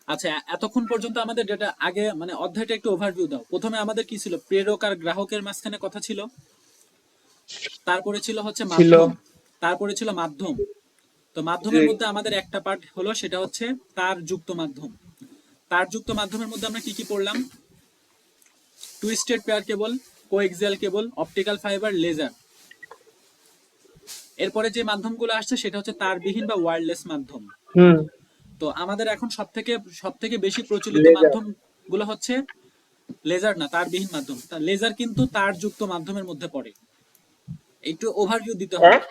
আচ্ছা, এতক্ষণ পর্যন্ত আমাদের ডেটা আগে মানে অধ্যায়টা একটু ওভারভিউ দাও। প্রথমে আমাদের কি ছিল? প্রেরক আর গ্রাহকের মাঝখানে কথা ছিল। তারপরে ছিল হচ্ছে ছিল। মাধ্যম। তারপরে ছিল মাধ্যম। তো জি। মাধ্যমের মধ্যে আমাদের একটা পার্ট হলো, সেটা হচ্ছে তার যুক্ত মাধ্যম। তার যুক্ত মাধ্যমের মধ্যে আমরা কি কি পড়লাম? Twisted pair cable, coaxial cable, optical fibre, laser. এরপরে যে মাধ্যমগুলো আসছে সেটা হচ্ছে তারবিহীন বা ওয়্যারলেস মাধ্যম। হুম। তো আমাদের এখন সব থেকে বেশি প্রচলিত লেজার। মাধ্যম গুলো হচ্ছে লেজার না, তারবিহীন মাধ্যম। লেজার কিন্তু তারযুক্ত মাধ্যমের মধ্যে পড়ে। একটু ওভারভিউ দিতে হবে। হ্যাঁ।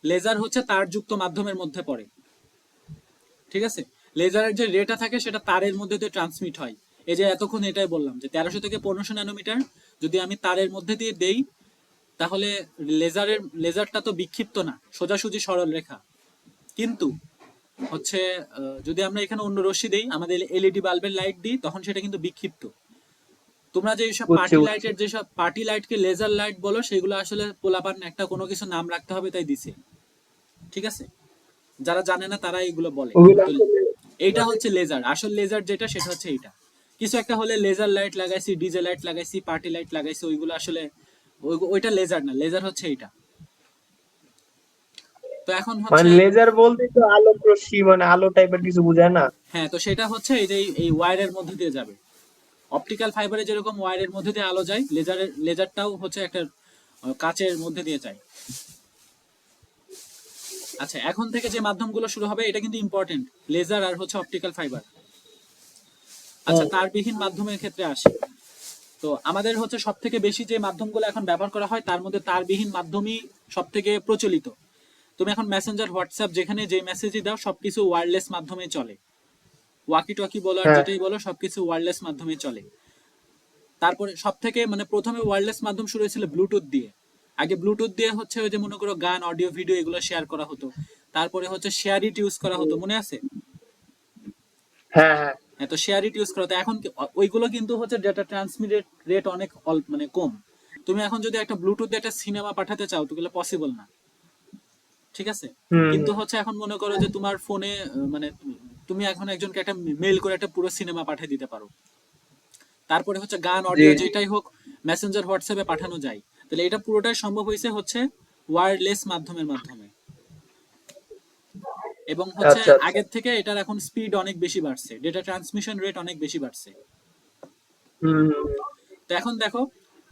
লেজার হচ্ছে তারযুক্ত মাধ্যমের মধ্যে পড়ে। ঠিক আছে? লেজারের যে রেটা থাকে সেটা তারের মধ্যে দিয়ে ট্রান্সমিট হয়। এই যে এতক্ষণ এটাই বললাম যে 1300 থেকে 1500 ন্যানোমিটার যদি আমি তারের মধ্যে দিয়ে দেই, তাহলে লেজারটা তো বিক্ষিপ্ত না, সোজাসুজি সরল রেখা। কিন্তু হচ্ছে যদি আমরা এখানে অন্য রশ্মি দেই, আমাদের এলইডি বাল্বের লাইট দিই, তখন সেটা কিন্তু বিক্ষিপ্ত। তোমরা যে সব বুঝছি পার্টি বুঝছি। লাইটের যেসব পার্টি লাইটকে লেজার লাইট বলো, সেগুলো আসলে পোলাপান একটা কোনো কিছু নাম রাখতে হবে তাই দিছে। ঠিক আছে? যারা জানে না তারা এগুলো বলে। ওগুলো তো আসলে এইটা মানে হচ্ছে লেজার, আসল লেজার যেটা সেটা হচ্ছে এইটা। কিছু একটা হলে লেজার লাইট লাগাইছি, ডিজে লাইট লাগাইছি, পার্টি লাইট লাগাইছি, ওইগুলো আসলে ওইটা লেজার না, লেজার হচ্ছে এইটা। তো এখন হচ্ছে, মানে লেজার বলতে তো আলোক রশ্মি, মানে আলো টাইপের কিছু বোঝায় না? হ্যাঁ, তো সেটা হচ্ছে এই যে এই ওয়্যারের মধ্যে দিয়ে যাবে। অপটিক্যাল ফাইবারে যেরকম ওয়্যারের মধ্যে দিয়ে আলো যায়, লেজারটাও হচ্ছে একটা কাচের মধ্যে দিয়ে যায়। আচ্ছা, এখন থেকে যে মাধ্যমগুলো শুরু হবে এটা কিন্তু ইম্পর্টেন্ট, লেজার আর হচ্ছে অপটিক্যাল ফাইবার। আচ্ছা, হুম। তারবিহীন মাধ্যমের ক্ষেত্রে আসি। তো আমাদের হচ্ছে সব থেকে বেশি যে মাধ্যমগুলো এখন ব্যবহার করা হয় তার মধ্যে তারবিহীন মাধ্যমই সব থেকে প্রচলিত। তুমি এখন মেসেঞ্জার, হোয়াটসঅ্যাপ যেখানে যে মেসেজই দাও সবকিছু ওয়্যারলেস মাধ্যমে চলে। ওয়াকি টকি বলো আর হ্যাঁ। যেটাই বলো সবকিছু ওয়্যারলেস মাধ্যমে চলে। তারপরে সব থেকে মানে প্রথমে ওয়্যারলেস মাধ্যম শুরু হয়েছিল ব্লুটুথ দিয়ে। আগে ব্লুটুথ দিয়ে হচ্ছে ওই যে মনে করো গান, অডিও, ভিডিও এগুলো শেয়ার করা হতো। তারপরে হচ্ছে শেয়ার ইট ইউজ করা হতো, মনে আছে? হ্যাঁ হ্যাঁ। হ্যাঁ, তো শেয়ার ইট ইউজ করা হতো। এখন ওইগুলো কিন্তু হচ্ছে ডেটা ট্রান্সমিট রেট অনেক অল্প, মানে কম। তুমি এখন যদি একটা ব্লুটুথ দিয়ে একটা সিনেমা পাঠাতে চাও তো এগুলো পসিবল না। ঠিক আছে? হুম কিন্তু হুম। হচ্ছে এখন মনে করো যে তোমার ফোনে মানে তুমি এখন একজনকে একটা মেইল করে একটা পুরো সিনেমা পাঠিয়ে দিতে পারো। তারপরে হচ্ছে গান, জি অডিও জি। যেটাই হোক মেসেঞ্জার, হোয়াটসঅ্যাপে পাঠানো যায়। তাহলে এটা পুরোটাই সম্ভব হয়েছে হচ্ছে ওয়্যারলেস মাধ্যমের মাধ্যমে। এবং হচ্ছে আচ্ছা আচ্ছা। আগের থেকে এটার এখন স্পিড অনেক বেশি বাড়ছে, ডেটা ট্রান্সমিশন রেট অনেক বেশি বাড়ছে। হুম হুম হুম। তো এখন দেখো,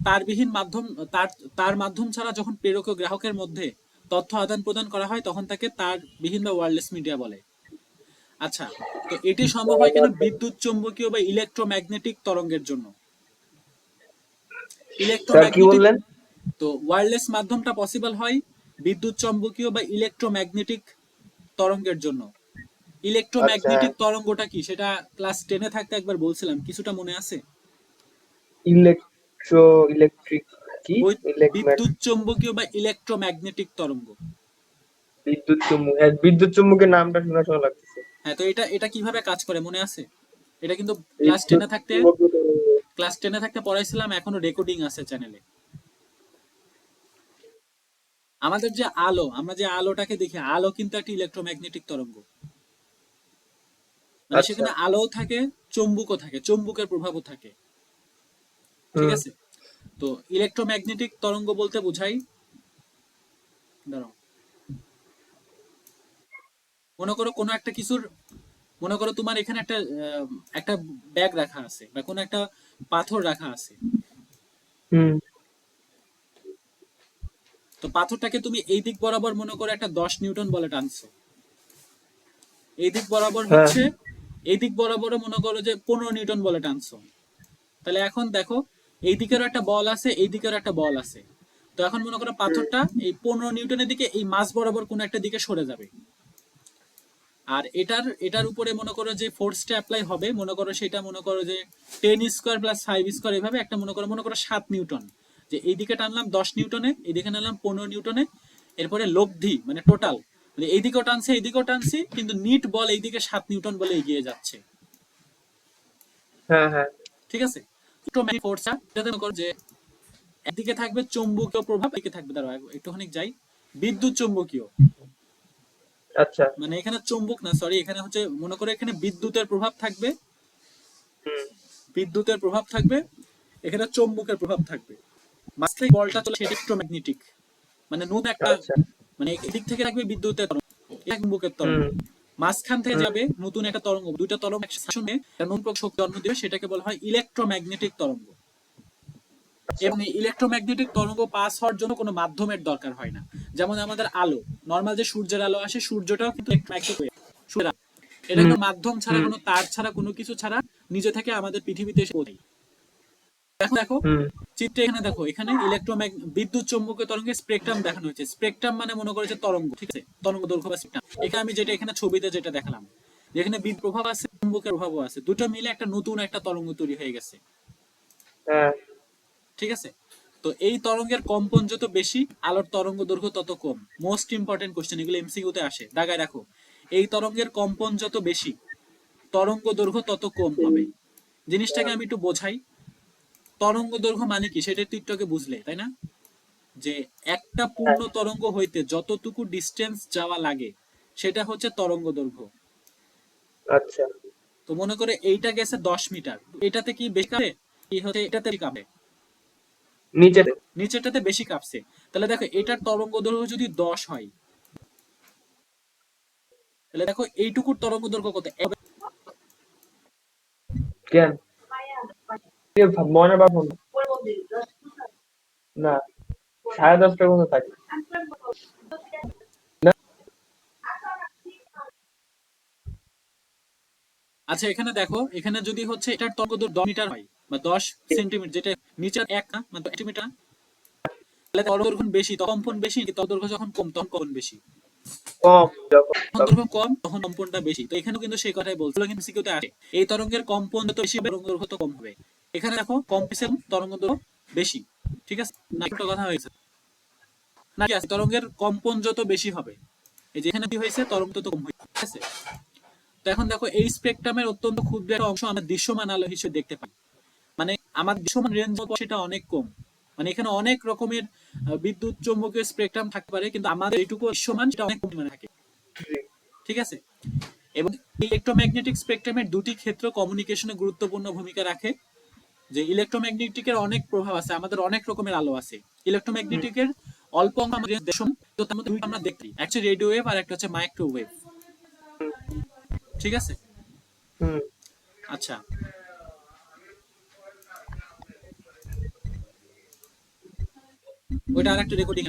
তারবিহীন মাধ্যম, তার তার মাধ্যম ছাড়া যখন প্রেরক ও গ্রাহকের মধ্যে তথ্য আদান প্রদান করা হয় তখন তাকে তারবিহীন বা ওয়্যারলেস মিডিয়া বলে। আচ্ছা, তো এটি সম্ভব হয় কেন? বিদ্যুৎ চৌম্বকীয় বা ইলেকট্রোম্যাগনেটিক তরঙ্গের জন্য। স্যার কি ইলেকট্রোম্যাগনেটিক, বললেন? তো ওয়্যারলেস মাধ্যমটা পসিবল হয় বিদ্যুৎ চৌম্বকীয় বা ইলেকট্রোম্যাগনেটিক তরঙ্গের জন্য। আচ্ছা হ্যাঁ। ইলেকট্রোম্যাগনেটিক তরঙ্গটা কি সেটা ক্লাস 10-এ থাকতে একবার বলছিলাম, কিছুটা মনে আছে? ইলেকট্রো ইলেকট্রিক কি? বিদ্যুৎ চৌম্বকীয় বা ইলেকট্রোম্যাগনেটিক তরঙ্গ। বিদ্যুৎ চুম্বক, হ্যাঁ বিদ্যুৎ চুম্বকের নামটা শোনা শোনা লাগতেছে। হ্যাঁ, তো এটা এটা কিভাবে কাজ করে মনে আছে? এটা কিন্তু ক্লাস বিদ্যুৎ 10-এ থাকতে চুম্বকীয় তরঙ্গ। পড়াইছিলাম, এখনো রেকর্ডিং আছে চ্যানেলে। আমাদের যে আলো, আমরা যে আলোটাকে দেখি, আলো কিন্তু একটা ইলেকট্রোম্যাগনেটিক তরঙ্গ। মানে আচ্ছা। সেখানে আলোও থাকে, চুম্বকও থাকে, চুম্বকের প্রভাবও থাকে। ঠিক হুম। আছে? তো ইলেকট্রোম্যাগনেটিক তরঙ্গ বলতে বোঝাই, দাঁড়াও, মনে করো কোনো একটা কিছুর, মনে করো তোমার এখানে একটা ব্যাগ রাখা আছে বা কোনো একটা পাথর রাখা আছে। হুম। তো পাথরটাকে তুমি এই দিক বরাবর মনে করো একটা 10 নিউটন বলে টানছো। এই দিক বরাবর হ্যাঁ। হচ্ছে, এই দিক বরাবরও মনে করো যে 15 নিউটন বলে টানছো। তাহলে এখন দেখো, এই দিকেরও একটা বল আছে, এই দিকেরও একটা বল আছে। তো এখন মনে করো হুম। পাথরটা এই 15 নিউটনের দিকে এই মাঝ বরাবর কোনো একটা দিকে সরে যাবে। আর এটার উপরে মনে করো যে ফোর্সটা অ্যাপ্লাই হবে, মনে করো সেটা মনে করো যে 10 স্কোয়ার প্লাস 5 স্কোয়ার, এভাবে একটা মনে করো 7 নিউটন। যে এইদিকে টানলাম 10 নিউটনে, এইদিকে টানলাম 15 নিউটনে। এরপরে লব্ধি মানে টোটাল, মানে এইদিকেও টানছে এইদিকেও টানছি, কিন্তু নিট বল এইদিকে 7 নিউটন বলে এগিয়ে যাচ্ছে। হ্যাঁ হ্যাঁ। ঠিক আছে? ফোর্সটা এটাতে মনে করো যে একদিকে থাকবে চৌম্বকীয় প্রভাব, এদিকে থাকবে, দাঁড়াও একটুখানি যাই, বিদ্যুৎ চৌম্বকীয়। আচ্ছা। মানে এখানে চুম্বক না, সরি, এখানে হচ্ছে মনে করে এখানে বিদ্যুতের প্রভাব থাকবে, হুম। বিদ্যুতের প্রভাব থাকবে, এখানে চুম্বকের প্রভাব থাকবে। মাঝখানে বলটা চলে সেটা ইলেকট্রোম্যাগনেটিক, মানে নতুন একটা, আচ্ছা। মানে এদিক থেকে থাকবে বিদ্যুতের তরঙ্গ, এটা চুম্বকের তরঙ্গ, হুম। মাঝখান থেকে হুম। যাবে নতুন একটা তরঙ্গ, দুইটা তরঙ্গ একসাথে একটা নতুন শক্তি জন্ম দিবে, সেটাকে বলা হয় ইলেকট্রোম্যাগনেটিক তরঙ্গ। আচ্ছা। এবং এই ইলেকট্রোম্যাগনেটিক তরঙ্গ পাস হওয়ার জন্য কোনো মাধ্যমের দরকার হয় না। যেমন আমাদের আলো, নর্মাল যে সূর্যের আলো আসে, সূর্যটাও কিন্তু ইলেকট্রোম্যাগনেটিক ওয়েভ, সূর্যের আলো। এটা হুম। কোনো মাধ্যম ছাড়া, হুম। কোনো তার ছাড়া, কোনো কিছু ছাড়া নিজে থেকে আমাদের পৃথিবীতে এসে পৌঁছায়। এখন দেখো হুম। চিত্রে, এখানে দেখো, এখানে বিদ্যুৎ চৌম্বকীয় তরঙ্গের স্পেকট্রাম দেখানো হয়েছে। স্পেকট্রাম মানে মনে করে যে তরঙ্গ, ঠিক আছে, তরঙ্গ দৈর্ঘ্য বা স্পেকট্রাম। এখানে আমি যেটা এখানে ছবিতে যেটা দেখালাম, যেখানে বিদ্যুৎ প্রভাব আছে, চুম্বকের প্রভাবও আছে, দুটো মিলে একটা নতুন একটা তরঙ্গ তৈরি হয়ে গেছে। হ্যাঁ। ঠিক আছে, তো এই তরঙ্গের কম্পন যত বেশি, আলোর তরঙ্গ দৈর্ঘ্য তত কম। মোস্ট ইম্পর্টেন্ট কোশ্চেন, এগুলো এমসিকিউ তে আসে, দাগায় রাখো। এই তরঙ্গের কম্পন যত বেশি, তরঙ্গ দৈর্ঘ্য তত কম হবে। জিনিসটাকে আমি একটু বোঝাই। তরঙ্গ দৈর্ঘ্য মানে কি সেটা তুই একটু আগে বুঝলে, তাই না? যে একটা হ্যাঁ। পূর্ণ তরঙ্গ হইতে যতটুকু ডিস্টেন্স যাওয়া লাগে, সেটা হচ্ছে তরঙ্গ দৈর্ঘ্য। আচ্ছা। তো মনে করে এইটা গেছে 10 মিটার, এটাতে কি বেশি কাঁপে, কি হচ্ছে এটাতে বেশি কাঁপে, নিচে। নিচেরটাতে বেশি কাঁপছে। তাহলে দেখো এটার তরঙ্গ দৈর্ঘ্য যদি 10 হয়, তাহলে দেখো এইটুকুর তরঙ্গ দৈর্ঘ্য কত? কেন মনে পাবো না, 10:30টার মতো থাকে না। আচ্ছা এখানে দেখো, এখানে যদি হচ্ছে এটার তরঙ্গ দৈর্ঘ্য 10 মিটার হয় বা 10 সেন্টিমিটার, যেটা নিচের এক না মানে 1 মিটার, তাহলে তরঙ্গ দৈর্ঘ্য বেশি তখন কম্পন বেশি, নাকি তরঙ্গ দৈর্ঘ্য যখন কম তখন কম্পন বেশি? কম যখন যখন দৈর্ঘ্য কম তখন কম্পনটা বেশি। তো এখানেও কিন্তু সেই কথাই বলছিল, কিন্তু সিকিউতে আসে এই তরঙ্গের কম্পন যত বেশি হবে, তরঙ্গ দৈর্ঘ্য তত কম হবে। এখানে দেখো কম পিছে তরঙ্গ দৈর্ঘ্য বেশি। ঠিক আছে, না একটা কথা হয়েছে না, কি আছে, তরঙ্গের কম্পন যত বেশি হবে, এই যে এখানে কি হয়েছে, তরঙ্গ তত কম হয়েছে। ঠিক আছে, তো এখন দেখো এই স্পেকট্রামের অত্যন্ত ক্ষুদ্র একটা অংশ আমরা দৃশ্যমান আলো হিসেবে দেখতে পাই। মানে আমার দৃশ্যমান রেঞ্জ সেটা অনেক কম। মানে এখানে অনেক রকমের বিদ্যুৎ চৌম্বকীয় স্পেকট্রাম থাকতে পারে, কিন্তু আমাদের এইটুকু দৃশ্যমান সেটা অনেক পরিমাণে থাকে। ঠিক আছে, এবং ইলেকট্রোম্যাগনেটিক স্পেকট্রামের দুটি ক্ষেত্র কমিউনিকেশনে গুরুত্বপূর্ণ ভূমিকা রাখে। যে ইলেকট্রোম্যাগনেটিকের অনেক প্রভাব আছে, আমাদের অনেক রকমের আলো আছে। হুম। ইলেকট্রোম্যাগনেটিকের অল্প অংশ আমাদের দেশম, তো তার মধ্যে দুইটা আমরা দেখি, একটা রেডিও ওয়েভ আর একটা হচ্ছে মাইক্রোওয়েভ। ঠিক আছে, হুম। আচ্ছা, ওইটা আর একটা রেকর্ডিং